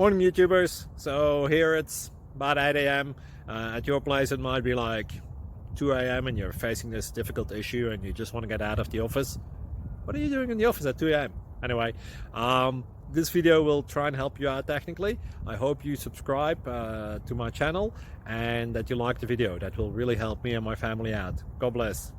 Morning, YouTubers. So here it's about 8 a.m. At your place, it might be like 2 a.m. and you're facing this difficult issue and you just want to get out of the office. What are you doing in the office at 2 a.m.? Anyway, this video will try and help you out technically. I hope you subscribe to my channel and that you like the video. That will really help me and my family out. God bless.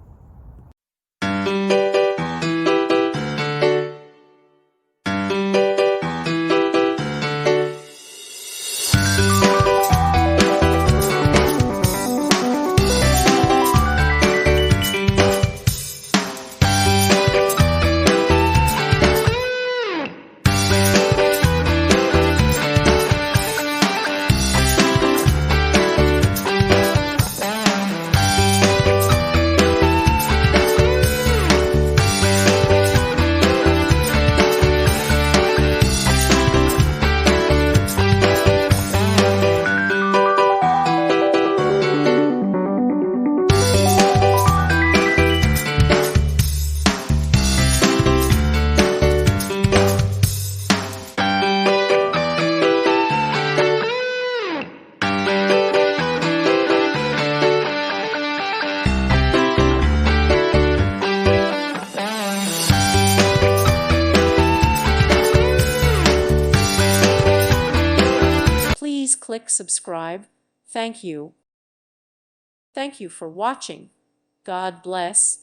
Please click subscribe. Thank you. Thank you for watching. God bless.